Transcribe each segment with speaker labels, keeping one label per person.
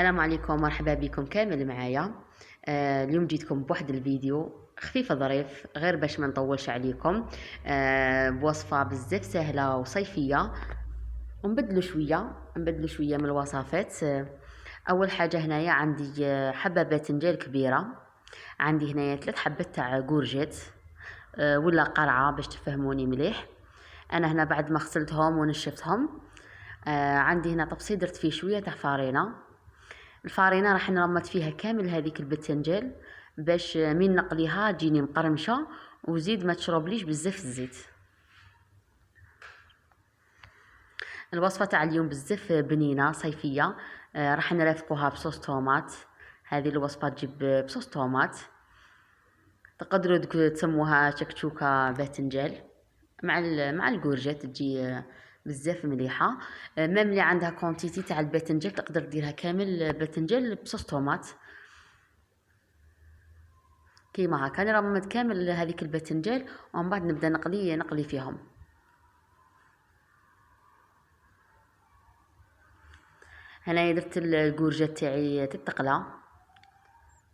Speaker 1: السلام عليكم، مرحبا بكم كامل معايا. اليوم جيتكم بواحد الفيديو خفيف ظريف غير باش ما نطولش عليكم. بوصفه بزاف سهله وصيفيه، ونبدلوا شويه من الوصفات. اول حاجه هنايا عندي حبه باذنجان كبيره، عندي هنايا 3 حبات تاع كورجيت ولا قرعه باش تفهموني مليح. انا هنا بعد ما غسلتهم ونشفتهم عندي هنا طبسي درت فيه شويه تاع فارينه. الفارينه راح نرمت فيها كامل هذيك البتنجان باش من نقليها تجيني مقرمشه، وزيد ما تشربليش بزاف الزيت. الوصفه تاع اليوم بزاف بنينه صيفيه. راح نرافقوها بصوص طوماط. هذه الوصفه تجيب بصوص طوماط، تقدروا تسموها شكشوكه باذنجان مع الكورجيت، تجي بزاف مليحه. ميم اللي عندها كونتيتي تاع الباذنجان تقدر ديرها كامل باذنجان بصوص طوماط كيما هكا. نرمد كامل هذيك الباذنجان ومن بعد نبدا نقلي فيهم. هنايا درت الكورجيت تاعي تتقلى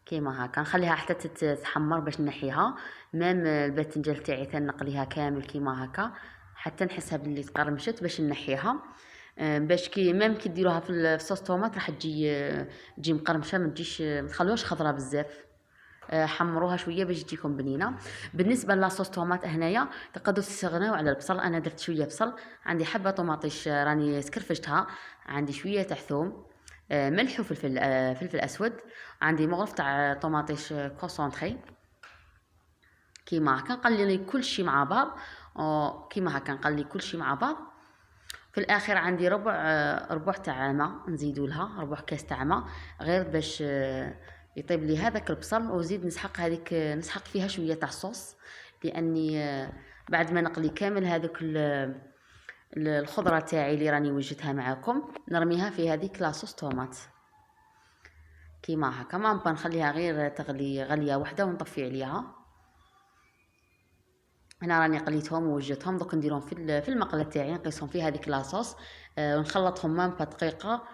Speaker 1: كيما هكا، نخليها حتى تتحمر باش نحيها. ميم الباذنجان تاعي تنقليها كامل كيما هكا حتى نحسها باللي تقرمشت باش نحيها. باش كي ميم كي ديروها في الصوص طوماط راح تجي مقرمشه، ما تجيش، ما تخلوهاش خضره بزاف. حمروها شويه باش تجيكم بنينه. بالنسبه لاصوص طوماط هنايا تقدروا تستغناو على البصل. انا درت شويه بصل، عندي حبه طوماطيش راني سكرفجتها، عندي شويه تاع ثوم، ملح وفلفل فلفل اسود، عندي مغرف تاع طوماطيش كونسونطري كيما هكا. نقلي كل شيء مع بعض كيما هكا، نقلي كل شيء مع بعض. في الاخر عندي ربع تاع ماء نزيدوا لها، ربع كاس تاع ماء غير باش يطيب لي هذاك البصل، وزيد نسحق فيها شويه تاع الصوص، لاني بعد ما نقلي كامل هذوك الخضره تاعي اللي راني وجدتها معاكم نرميها في هذيك لاصوص طوماط كيما هكا. ما نبقى نخليها غير تغلي غليه واحده ونطفي عليها. هنا راني قليتهم ووجدتهم، دوك نديرهم في المقله تاعي، نقيسهم في هذيك لاصوص ونخلطهم مام دقيقه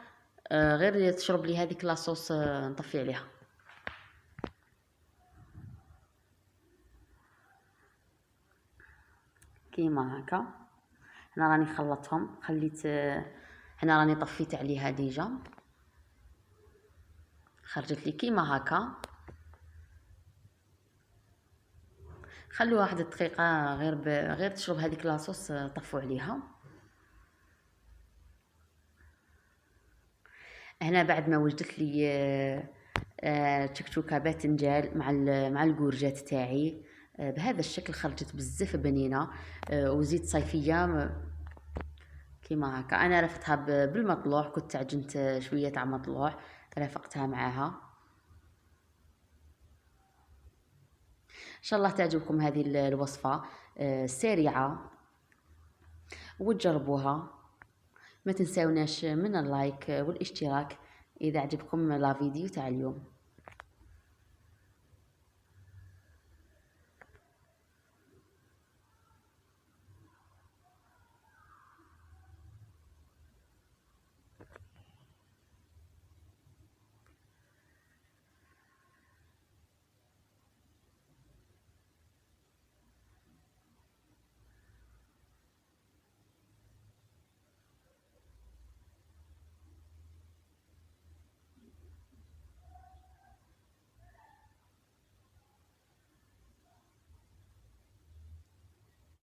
Speaker 1: غير تشرب لي هذيك لاصوص نطفي عليها كيما هكا. هنا راني خلطتهم، خليت هنا راني طفيت عليها ديجا، خرجت لي كيما هكا. خلوها واحد دقيقه غير تشرب هذيك لاصوص، طفوا عليها. هنا بعد ما وجدت لي تشكشوكه باذنجان مع الكورجات تاعي بهذا الشكل، خرجت بزاف بنينه وزيد صيفيه كيما هكا. انا رفقتها بالمطلوع، كنت عجنت شويه تاع مطلوع رافقتها معاها. ان شاء الله تعجبكم هذه الوصفه سريعه وتجربوها. ما تنساوناش من اللايك والاشتراك اذا عجبكم لا فيديو تاع اليوم.